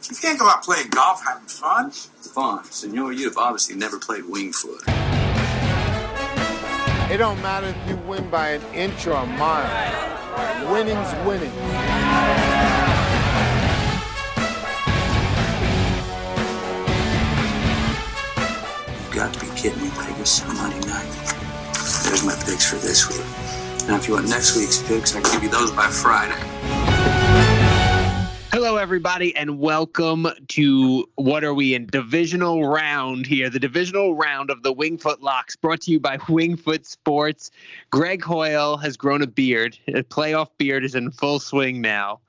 You can't go out playing golf having fun. Fun. Senor, you have obviously never played Wingfoot. It don't matter if you win by an inch or a mile. Winning's winning. You've got to be kidding me, Vegas. On Monday night. There's my picks for this week. Now, if you want next week's picks, I can give you those by Friday. Hello, everybody, and welcome to what are we in? Divisional round here. The divisional round of the Wingfoot Locks, brought to you by Wingfoot Sports. Greg Hoyle has grown a beard. A playoff beard is in full swing now,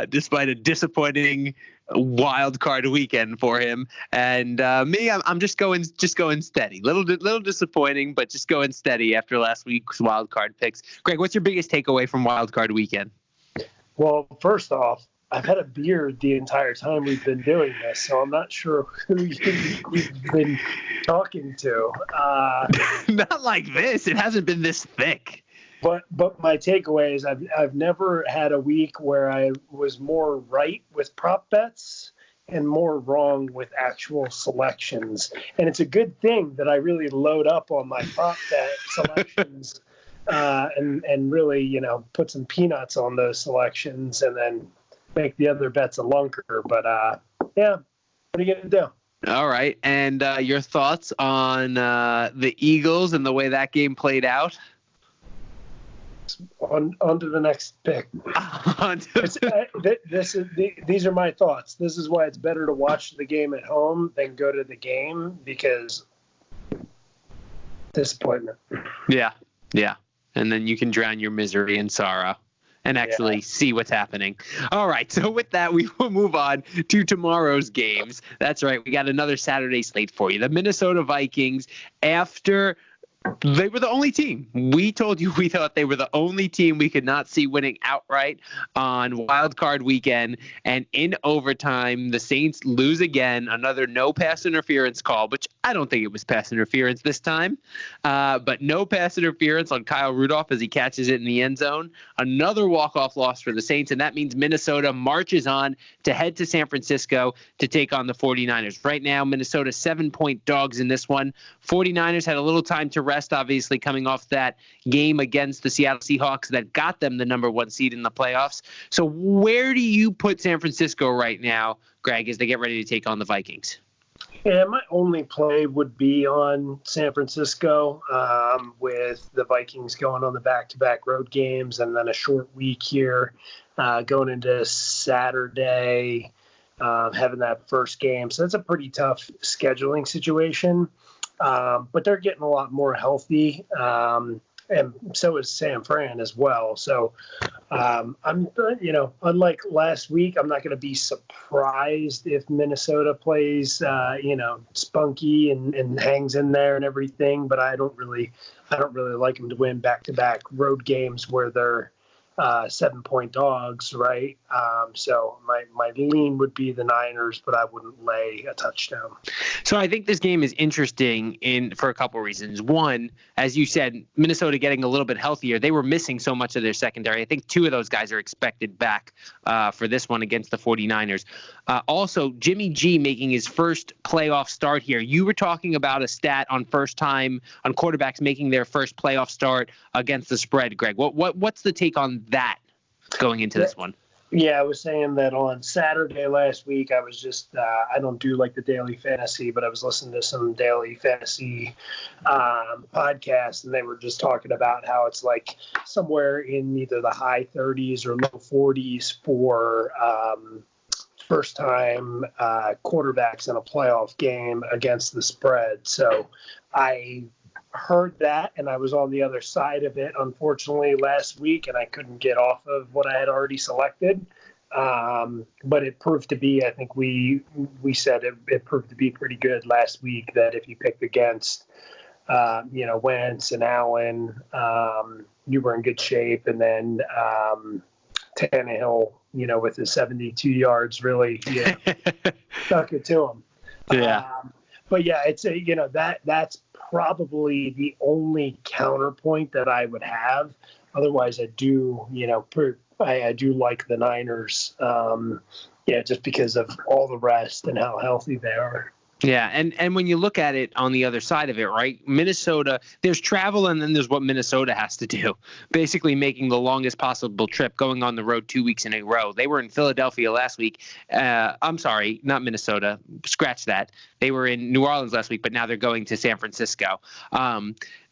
despite a disappointing wild card weekend for him. And me, I'm just going steady. Little disappointing, but just going steady after last week's wild card picks. Greg, what's your biggest takeaway from wild card weekend? Well, first off, I've had a beard the entire time we've been doing this, so I'm not sure who you've been talking to. Not like this. It hasn't been this thick. But my takeaway is I've never had a week where I was more right with prop bets and more wrong with actual selections. And it's a good thing that I really load up on my prop bet selections and really, put some peanuts on those selections and then make the other bets a lunker. But, yeah, what are you going to do? All right. And your thoughts on the Eagles and the way that game played out? On to the next pick. These are my thoughts. This is why it's better to watch the game at home than go to the game, because disappointment. Yeah. And then you can drown your misery and sorrow and actually see what's happening. All right, so with that, we will move on to tomorrow's games. That's right, we got another Saturday slate for you. The Minnesota Vikings, after they were the only team. We told you we thought they were the only team we could not see winning outright on Wild Card weekend. And in overtime, the Saints lose again. Another no pass interference call, which I don't think it was pass interference this time. But no pass interference on Kyle Rudolph as he catches it in the end zone. Another walk-off loss for the Saints, and that means Minnesota marches on to head to San Francisco to take on the 49ers. Right now, Minnesota 7-point dogs in this one. 49ers had a little time to rest, obviously, coming off that game against the Seattle Seahawks that got them the number one seed in the playoffs. So where do you put San Francisco right now, Greg, as they get ready to take on the Vikings? Yeah, my only play would be on San Francisco, with the Vikings going on the back-to-back road games and then a short week here going into Saturday, having that first game. So that's a pretty tough scheduling situation. But they're getting a lot more healthy, and so is San Fran as well. So unlike last week, I'm not going to be surprised if Minnesota plays, spunky and hangs in there and everything. But I don't really like them to win back-to-back road games where they're 7-point dogs, right? So my lean would be the Niners, but I wouldn't lay a touchdown. So I think this game is interesting for a couple reasons. One, as you said, Minnesota getting a little bit healthier. They were missing so much of their secondary. I think two of those guys are expected back for this one against the 49ers. Also, Jimmy G making his first playoff start here. You were talking about a stat on first time on quarterbacks making their first playoff start against the spread, Greg. What's the take on that going into this one? Yeah, I was saying that on Saturday last week, I was just, I don't do like the daily fantasy, but I was listening to some daily fantasy podcasts, and they were just talking about how it's like somewhere in either the high 30s or low 40s for first-time quarterbacks in a playoff game against the spread. So I heard that, and I was on the other side of it, unfortunately, last week, and I couldn't get off of what I had already selected. But it proved to be, I think we said it proved to be pretty good last week, that if you picked against, Wentz and Allen, you were in good shape. And then Tannehill, with his 72 yards, really stuck it to him. Yeah. But yeah, it's that's probably the only counterpoint that I would have. Otherwise, I do like the Niners Yeah, just because of all the rest and how healthy they are. Yeah, and when you look at it on the other side of it, right, Minnesota, there's travel and then there's what Minnesota has to do, basically making the longest possible trip, going on the road 2 weeks in a row. They were in Philadelphia last week. I'm sorry, not Minnesota. Scratch that. They were in New Orleans last week, but now they're going to San Francisco.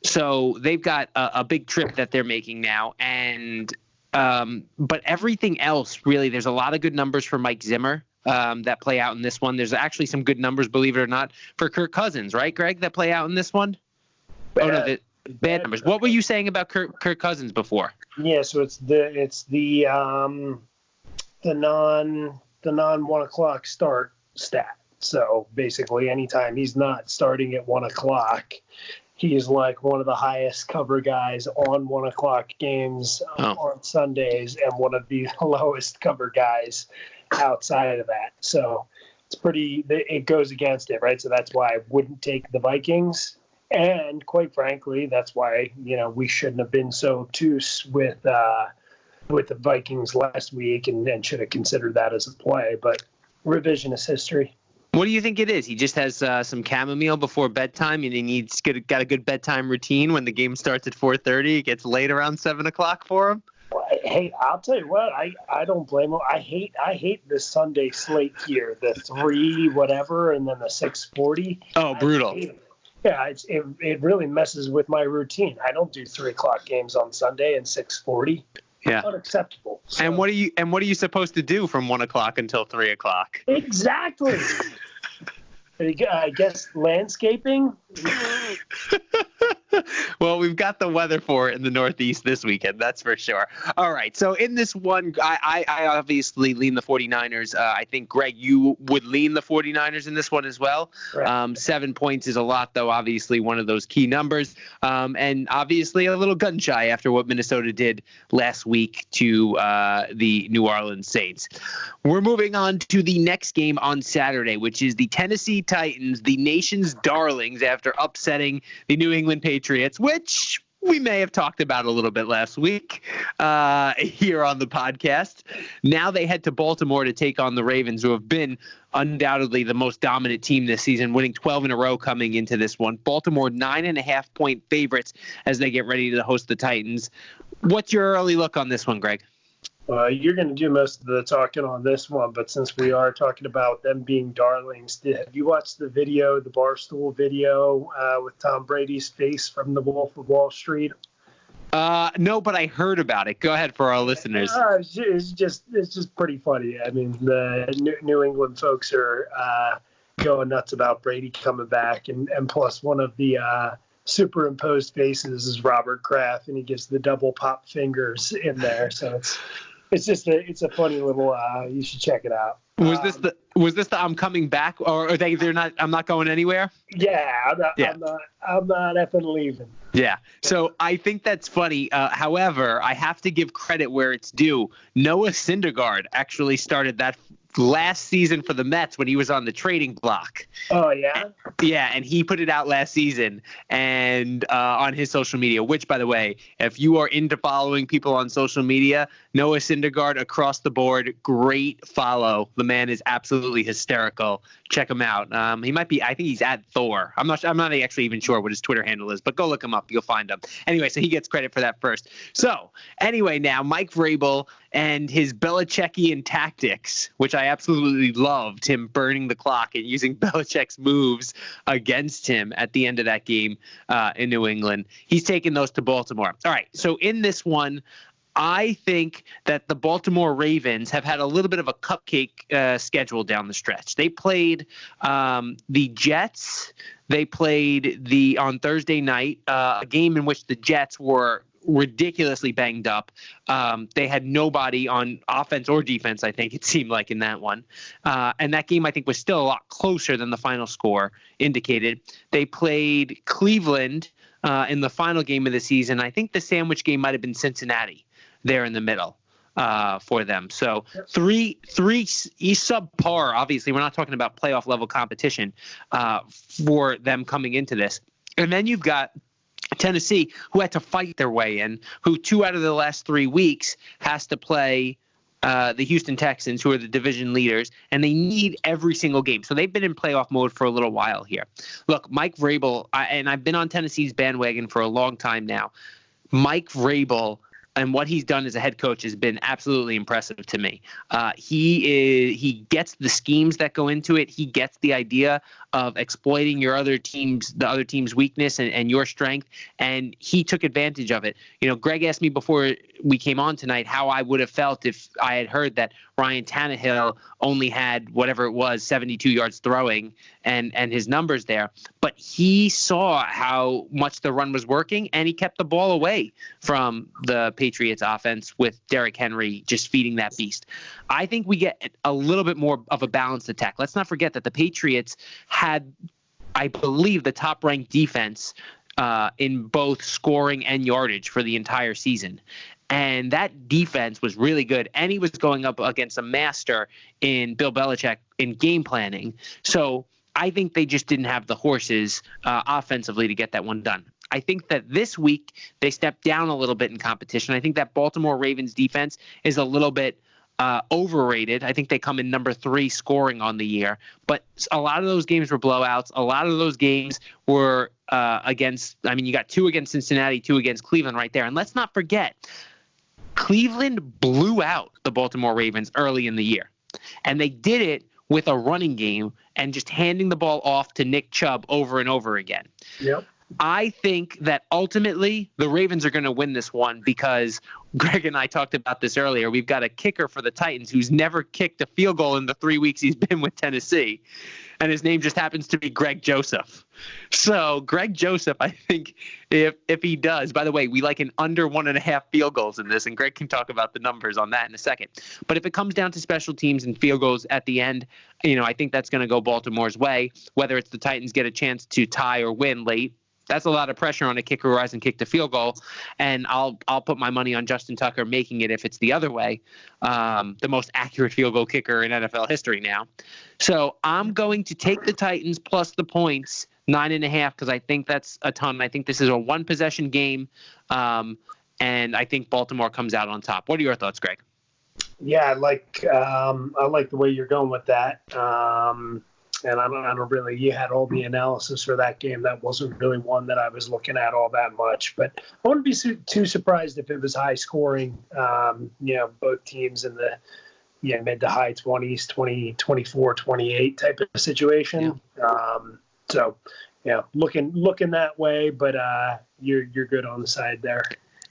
So they've got a big trip that they're making now. And but everything else, really, there's a lot of good numbers for Mike Zimmer. That play out in this one. There's actually some good numbers, believe it or not, for Kirk Cousins, right, Greg, that play out in this one? Bad numbers. What were you saying about Kirk Cousins before? Yeah, so it's the non 1 o'clock start stat. So basically, anytime he's not starting at 1 o'clock, he's like one of the highest cover guys on 1 o'clock games on Sundays, and one of the lowest cover guys outside of that. So it goes against it, right? So that's why I wouldn't take the Vikings. And quite frankly, that's why, we shouldn't have been so obtuse with the Vikings last week and should have considered that as a play. But revisionist history. What do you think it is? He just has some chamomile before bedtime, and he's got a good bedtime routine. When the game starts at 4:30, it gets late around 7 o'clock for him. Hey, I'll tell you what, I don't blame him. I hate the Sunday slate here, the 3 whatever and then the 6:40. Oh, brutal. Yeah, it really messes with my routine. I don't do 3 o'clock games on Sunday and 6:40. Yeah, unacceptable. So, and what are you supposed to do from 1 o'clock until 3 o'clock? Exactly. I guess landscaping. Well, we've got the weather for it in the Northeast this weekend, that's for sure. All right, so in this one, I obviously lean the 49ers. I think, Greg, you would lean the 49ers in this one as well. Right. 7 points is a lot, though, obviously one of those key numbers. And obviously a little gun shy after what Minnesota did last week to the New Orleans Saints. We're moving on to the next game on Saturday, which is the Tennessee Titans, the nation's darlings, after upsetting the New England Patriots, which we may have talked about a little bit last week here on the podcast. Now they head to Baltimore to take on the Ravens, who have been undoubtedly the most dominant team this season, winning 12 in a row coming into this one. Baltimore 9.5-point favorites as they get ready to host the Titans. What's your early look on this one, Greg? You're going to do most of the talking on this one, but since we are talking about them being darlings, have you watched the video, the Barstool video with Tom Brady's face from The Wolf of Wall Street? No, but I heard about it. Go ahead for our listeners. It's just pretty funny. I mean, the New England folks are going nuts about Brady coming back, and plus one of the superimposed faces is Robert Kraft, and he gives the double pop fingers in there. So it's a funny little. You should check it out. Was this the I'm coming back, or are they're not? I'm not going anywhere. Yeah, I'm not effing leaving. Yeah. So I think that's funny. However, I have to give credit where it's due. Noah Syndergaard actually started that last season for the Mets when he was on the trading block. Oh, yeah? Yeah, and he put it out last season and on his social media, which, by the way, if you are into following people on social media, Noah Syndergaard across the board, great follow. The man is absolutely hysterical. Check him out. He might be, I think he's at Thor. I'm not actually even sure what his Twitter handle is, but go look him up. You'll find him. Anyway, so he gets credit for that first. So anyway, now Mike Vrabel and his Belichickian tactics, which I absolutely loved, him burning the clock and using Belichick's moves against him at the end of that game in New England. He's taking those to Baltimore. All right, so in this one, I think that the Baltimore Ravens have had a little bit of a cupcake schedule down the stretch. They played the Jets. They played on Thursday night, a game in which the Jets were ridiculously banged up. They had nobody on offense or defense, I think it seemed like, in that one. And that game, I think, was still a lot closer than the final score indicated. They played Cleveland in the final game of the season. I think the sandwich game might have been Cincinnati there in the middle for them. So three subpar. Obviously, we're not talking about playoff level competition for them coming into this. And then you've got Tennessee, who had to fight their way in, who 2 out of the last 3 weeks has to play the Houston Texans, who are the division leaders, and they need every single game. So they've been in playoff mode for a little while here. Look, Mike Vrabel, and I've been on Tennessee's bandwagon for a long time now. Mike Vrabel and what he's done as a head coach has been absolutely impressive to me. He gets the schemes that go into it. He gets the idea of exploiting the other team's weakness and your strength, and he took advantage of it. Greg asked me before we came on tonight how I would have felt if I had heard that Ryan Tannehill only had whatever it was, 72 yards throwing and his numbers there. But he saw how much the run was working, and he kept the ball away from the Patriots offense with Derrick Henry just feeding that beast. I think we get a little bit more of a balanced attack. Let's not forget that the Patriots had, I believe, the top-ranked defense in both scoring and yardage for the entire season. And that defense was really good. And he was going up against a master in Bill Belichick in game planning. So I think they just didn't have the horses offensively to get that one done. I think that this week they stepped down a little bit in competition. I think that Baltimore Ravens defense is a little bit overrated. I think they come in number 3 scoring on the year. But a lot of those games were blowouts. A lot of those games were you got 2 against Cincinnati, 2 against Cleveland right there. And let's not forget, Cleveland blew out the Baltimore Ravens early in the year. And they did it with a running game and just handing the ball off to Nick Chubb over and over again. Yep. I think that ultimately the Ravens are going to win this one because Greg and I talked about this earlier. We've got a kicker for the Titans who's never kicked a field goal in the 3 weeks he's been with Tennessee. And his name just happens to be Greg Joseph. So Greg Joseph, I think if he does, by the way, we like an under 1.5 field goals in this, and Greg can talk about the numbers on that in a second. But if it comes down to special teams and field goals at the end, I think that's going to go Baltimore's way, whether it's the Titans get a chance to tie or win late. That's a lot of pressure on a kicker who hasn't kicked a field goal, and I'll put my money on Justin Tucker making it if it's the other way. The most accurate field goal kicker in NFL history now. So I'm going to take the Titans plus the points, 9.5, because I think that's a ton. I think this is a one-possession game, and I think Baltimore comes out on top. What are your thoughts, Greg? Yeah, I like the way you're going with that. And I don't really, you had all the analysis for that game. That wasn't really one that I was looking at all that much. But I wouldn't be too surprised if it was high scoring. Both teams in the mid to high 20s, 20, 24, 28 type of situation. Yeah. Looking that way, but you're good on the side there.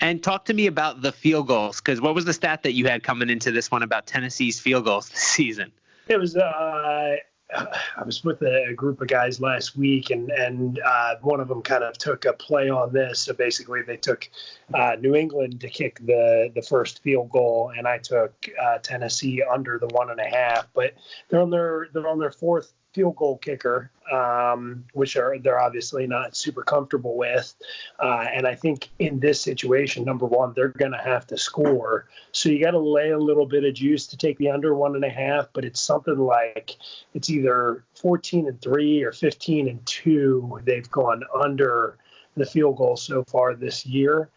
And talk to me about the field goals, because what was the stat that you had coming into this one about Tennessee's field goals this season? It was I was with a group of guys last week, and one of them kind of took a play on this. So basically, they took New England to kick the first field goal, and I took Tennessee under the 1.5. But they're on their fourth field goal kicker, which they're obviously not super comfortable with. And I think in this situation, number one, they're going to have to score. So you got to lay a little bit of juice to take the under 1.5, but it's something like it's either 14-3 or 15-2. They've gone under the field goal so far this year.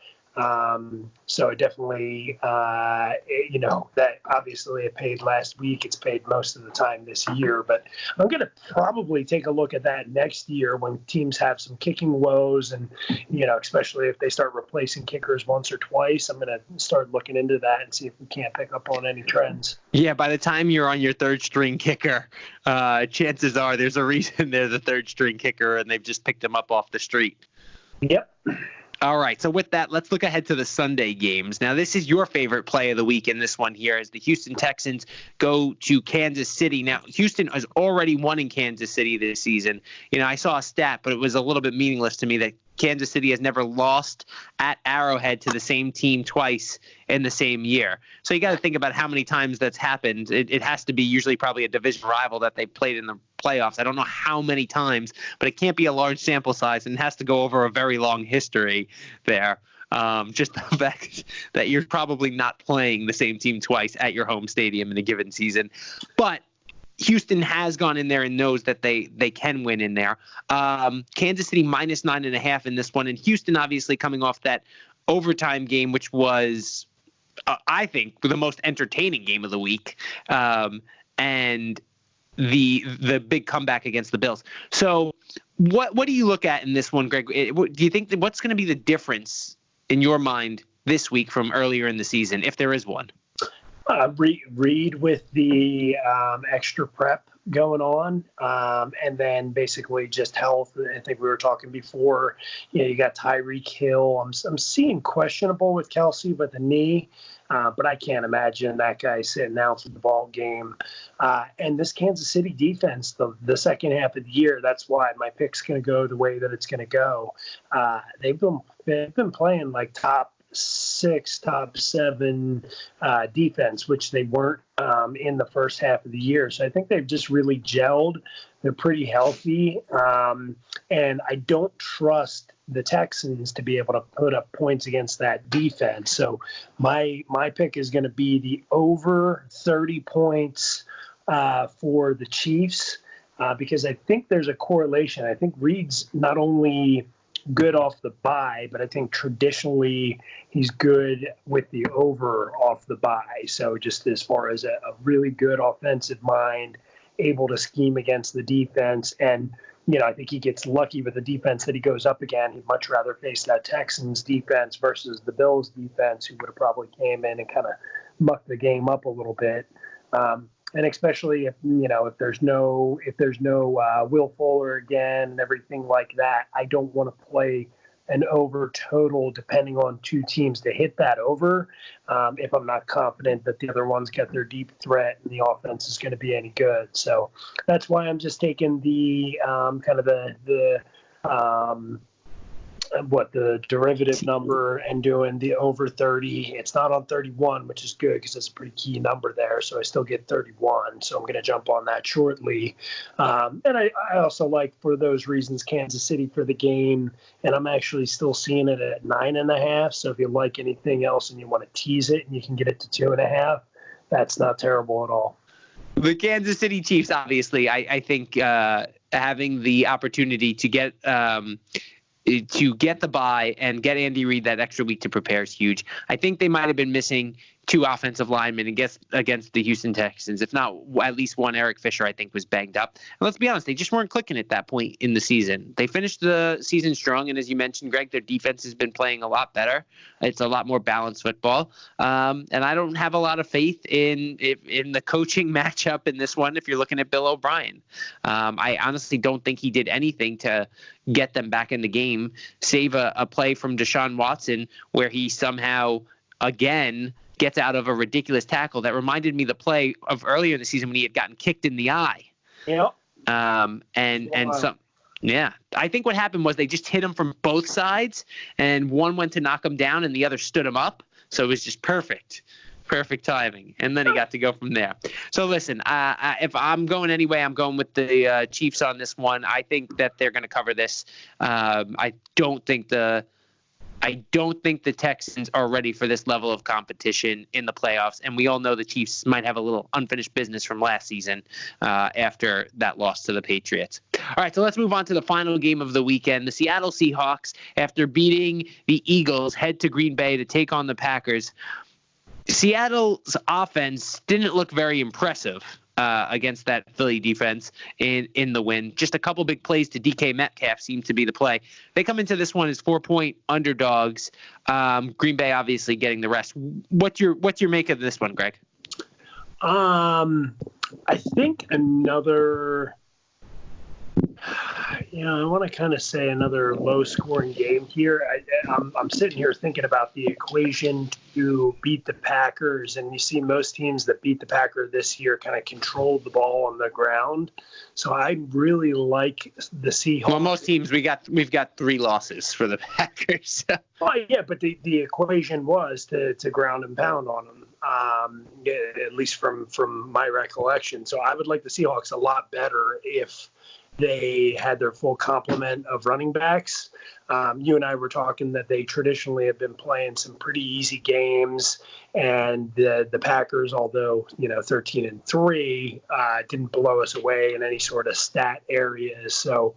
So it definitely, that obviously it paid last week. It's paid most of the time this year, but I'm going to probably take a look at that next year when teams have some kicking woes and, especially if they start replacing kickers once or twice. I'm going to start looking into that and see if we can't pick up on any trends. Yeah, by the time you're on your third string kicker, chances are there's a reason they're the third string kicker and they've just picked them up off the street. Yep. All right, so with that, let's look ahead to the Sunday games. Now, this is your favorite play of the week in this one here as the Houston Texans go to Kansas City. Now, Houston has already won in Kansas City this season. I saw a stat, but it was a little bit meaningless to me that Kansas City has never lost at Arrowhead to the same team twice in the same year. So you got to think about how many times that's happened. It has to be usually probably a division rival that they played in the playoffs. I don't know how many times, but it can't be a large sample size, and it has to go over a very long history there. Just the fact that you're probably not playing the same team twice at your home stadium in a given season. But Houston has gone in there and knows that they can win in there. Kansas City minus 9.5 in this one. And Houston obviously coming off that overtime game, which was I think, the most entertaining game of the week, and the big comeback against the Bills. So what do you look at in this one, Greg? Do you think what's going to be the difference in your mind this week from earlier in the season, if there is one? Read with the extra prep going on, and then basically just health. I think we were talking before. You got Tyreek Hill. I'm seeing questionable with Kelsey with the knee, but I can't imagine that guy sitting out for the ball game. And this Kansas City defense, the second half of the year, that's why my pick's going to go the way that it's going to go. They've been playing like top 6, top 7 defense, which they weren't in the first half of the year. So I think they've just really gelled. They're pretty healthy. And I don't trust the Texans to be able to put up points against that defense. So my pick is going to be the over 30 points for the Chiefs, because I think there's a correlation. I think Reed's not only good off the bye, but I think traditionally he's good with the over off the bye. So just as far as a really good offensive mind, able to scheme against the defense. And, I think he gets lucky with the defense that he goes up again. He'd much rather face that Texans defense versus the Bills defense, who would have probably came in and kind of mucked the game up a little bit. And especially if there's no Will Fuller again and everything like that, I don't want to play an over total depending on two teams to hit that over if I'm not confident that the other one's got their deep threat and the offense is going to be any good. So that's why I'm just taking the kind of the derivative number and doing the over 30. It's not on 31, which is good because that's a pretty key number there. So I still get 31. So I'm going to jump on that shortly. And I also like, for those reasons, Kansas City for the game. And I'm actually still seeing it at 9.5. So if you like anything else and you want to tease it and you can get it to 2.5, that's not terrible at all. The Kansas City Chiefs, obviously, I think having the opportunity to get the bye and get Andy Reid that extra week to prepare is huge. I think they might have been missing 2 offensive linemen against the Houston Texans. If not, at least one. Eric Fisher, I think, was banged up. And let's be honest, they just weren't clicking at that point in the season. They finished the season strong, and as you mentioned, Greg, their defense has been playing a lot better. It's a lot more balanced football. And I don't have a lot of faith in the coaching matchup in this one if you're looking at Bill O'Brien. I honestly don't think he did anything to get them back in the game, save a play from Deshaun Watson where he somehow, again, gets out of a ridiculous tackle that reminded me of the play of earlier in the season when he had gotten kicked in the eye. Yep. I think what happened was they just hit him from both sides, and one went to knock him down and the other stood him up. So it was just perfect timing. And then he got to go from there. So listen, if I'm going anyway, I'm going with the Chiefs on this one. I think that they're going to cover this. I don't think the Texans are ready for this level of competition in the playoffs, and we all know the Chiefs might have a little unfinished business from last season after that loss to the Patriots. All right, so let's move on to the final game of the weekend. The Seattle Seahawks, after beating the Eagles, head to Green Bay to take on the Packers. Seattle's offense didn't look very impressive against that Philly defense in the win. Just a couple big plays to DK Metcalf seemed to be the play. They come into this one as 4-point underdogs. Green Bay obviously getting the rest. What's your make of this one, Greg? I think another I want to kind of say another low-scoring game here. I'm sitting here thinking about the equation to beat the Packers, and you see most teams that beat the Packers this year kind of controlled the ball on the ground. So I really like the Seahawks. Well, most teams we've got 3 losses for the Packers. Oh yeah, but the equation was to ground and pound on them. At least from my recollection. So I would like the Seahawks a lot better if they had their full complement of running backs. You and I were talking that they traditionally have been playing some pretty easy games, and the Packers, although 13-3, didn't blow us away in any sort of stat areas. So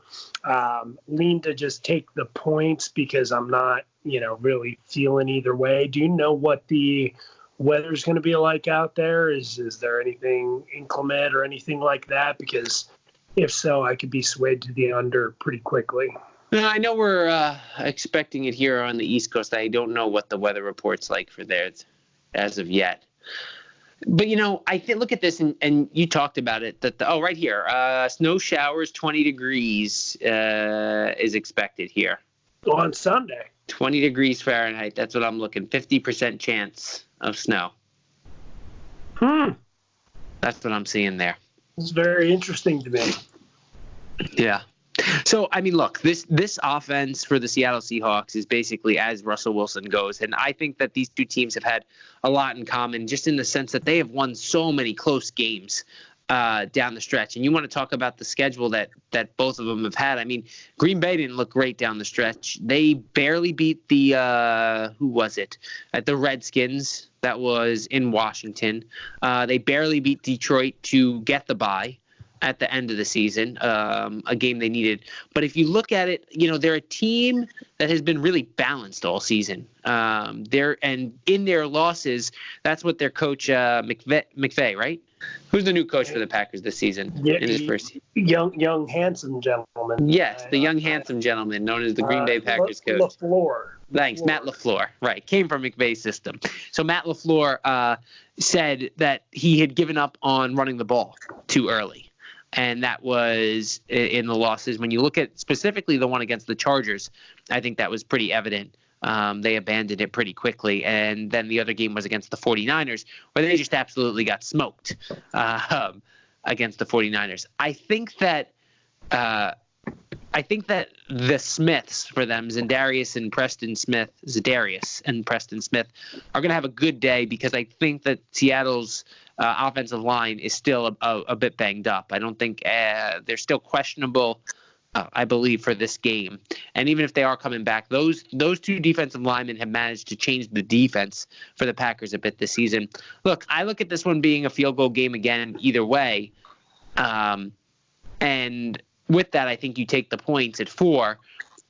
lean to just take the points because I'm not really feeling either way. Do you know what the weather's going to be like out there? Is there anything inclement or anything like that? Because if so, I could be swayed to the under pretty quickly. No, I know we're expecting it here on the East Coast. I don't know what the weather report's like for there as of yet. But, I think look at this, and you talked about it. Right here, snow showers, 20 degrees is expected here. On Sunday. 20 degrees Fahrenheit. That's what I'm looking. 50% chance of snow. That's what I'm seeing there. It's very interesting to me. Yeah. So, look, this offense for the Seattle Seahawks is basically as Russell Wilson goes. And I think that these two teams have had a lot in common, just in the sense that they have won so many close games down the stretch. And you want to talk about the schedule that both of them have had. Green Bay didn't look great down the stretch. They barely beat the, who was it? The Redskins. That was in Washington. They barely beat Detroit to get the bye at the end of the season, a game they needed. But if you look at it, they're a team that has been really balanced all season. And in their losses, that's what their coach McVay, right? Who's the new coach for the Packers this season? In his first young handsome gentleman. Yes, the young handsome gentleman known as the Green Bay Packers coach. LaFleur. Thanks, Matt LaFleur. Right, came from McVay's system. So Matt LaFleur said that he had given up on running the ball too early. And that was in the losses. When you look at specifically the one against the Chargers, I think that was pretty evident. They abandoned it pretty quickly. And then the other game was against the 49ers, where they just absolutely got smoked against the 49ers. I think that the Smiths for them, Za'Darius and Preston Smith, are going to have a good day, because I think that Seattle's offensive line is still a bit banged up. I don't think they're still questionable, I believe, for this game. And even if they are coming back, those two defensive linemen have managed to change the defense for the Packers a bit this season. Look, I look at this one being a field goal game again either way. And with that, I think you take the points at 4.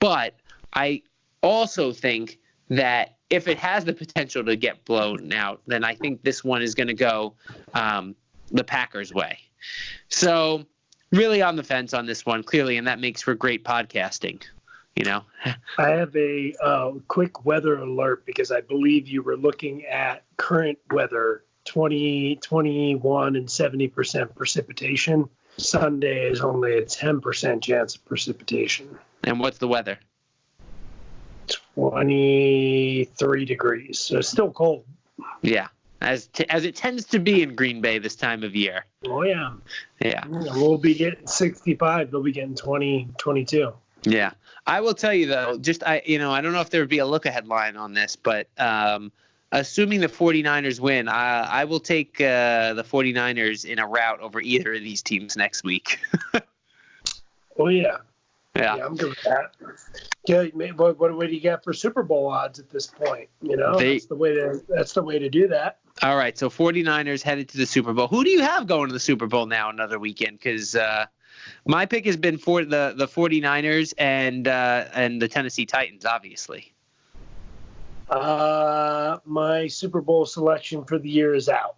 But I also think that if it has the potential to get blown out, then I think this one is going to go the Packers' way. So really on the fence on this one, clearly, and that makes for great podcasting, I have a quick weather alert, because I believe you were looking at current weather, 20, 21, and 70% precipitation. Sunday is only a 10% chance of precipitation. And what's the weather? 23 degrees. So it's still cold. Yeah, as it tends to be in Green Bay this time of year. Oh, yeah. Yeah. We'll be getting 65. They'll be getting 20, 22. Yeah. I will tell you, though, I don't know if there would be a look-ahead line on this, but assuming the 49ers win, I will take the 49ers in a rout over either of these teams next week. Oh, yeah. Yeah, I'm good with that. Yeah, what do you got for Super Bowl odds at this point? That's the way to do that. All right, so 49ers headed to the Super Bowl. Who do you have going to the Super Bowl now another weekend? Because my pick has been for the 49ers and the Tennessee Titans, obviously. My Super Bowl selection for the year is out.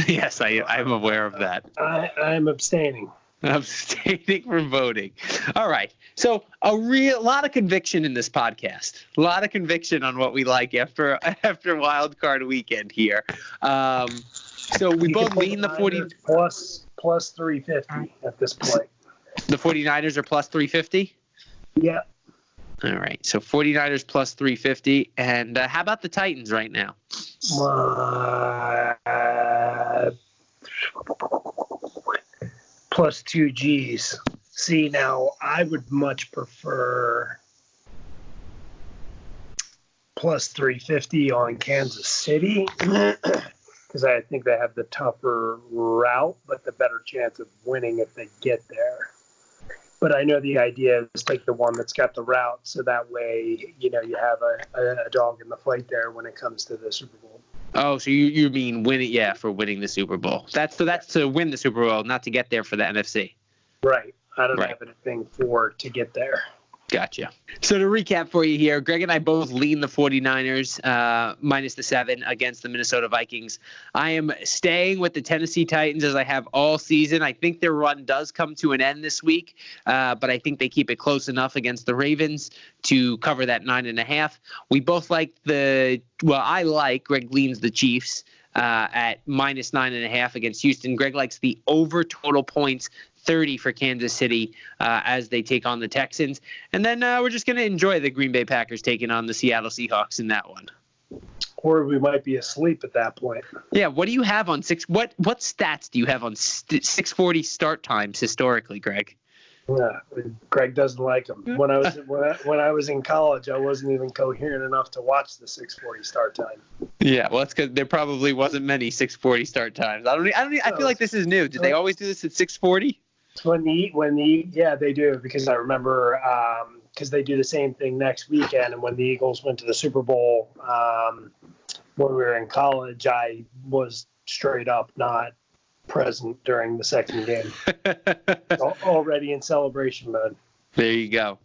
Yes, I'm aware of that. I'm abstaining. Abstaining from voting. All right. So a lot of conviction in this podcast. A lot of conviction on what we like after Wild Card Weekend here. So we both lean the 40 plus 350 at this point. The 49ers are plus 350? Yeah. All right. So 49ers plus 350. And how about the Titans right now? Plus 2 G's. See, now I would much prefer plus 350 on Kansas City, because I think they have the tougher route, but the better chance of winning if they get there. But I know the idea is take the one that's got the route, so that way, you have a dog in the fight there when it comes to the Super Bowl. Oh, so you mean win it? Yeah, for winning the Super Bowl. That's to win the Super Bowl, not to get there for the NFC. Right. I don't have anything to get there. Gotcha. So to recap for you here, Greg and I both lean the 49ers minus the 7 against the Minnesota Vikings. I am staying with the Tennessee Titans as I have all season. I think their run does come to an end this week, but I think they keep it close enough against the Ravens to cover that 9.5. We both like I like, Greg leans the Chiefs at minus 9.5 against Houston. Greg likes the over total points 30 for Kansas City as they take on the Texans. And then we're just going to enjoy the Green Bay Packers taking on the Seattle Seahawks in that one. Or we might be asleep at that point. Yeah, what do you have on what stats do you have on 6:40 start times historically, Greg? Yeah, Greg doesn't like them. When I was in college, I wasn't even coherent enough to watch the 6:40 start time. Yeah, well, that's because there probably wasn't many 6:40 start times. I feel like this is new. Did they always do this at 6:40? They do, because I remember because they do the same thing next weekend. And when the Eagles went to the Super Bowl when we were in college, I was straight up not present during the second game. Already in celebration mode. There you go.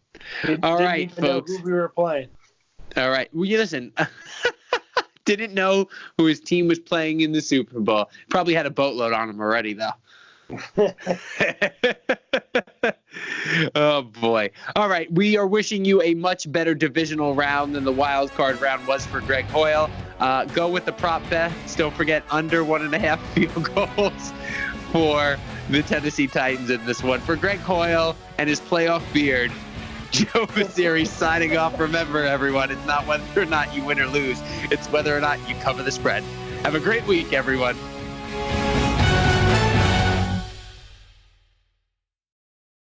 All right, folks. Know who we were playing. All right. Well, you listen. Didn't know who his team was playing in the Super Bowl. Probably had a boatload on him already, though. Oh boy. All right, we are wishing you a much better divisional round than the wild card round was for Greg Hoyle. Go with the prop bets. Don't forget under 1.5 field goals for the Tennessee Titans in this one. For Greg Hoyle and his playoff beard, Joe Vasiri signing off. Remember, everyone, it's not whether or not you win or lose, it's whether or not you cover the spread. Have a great week, everyone.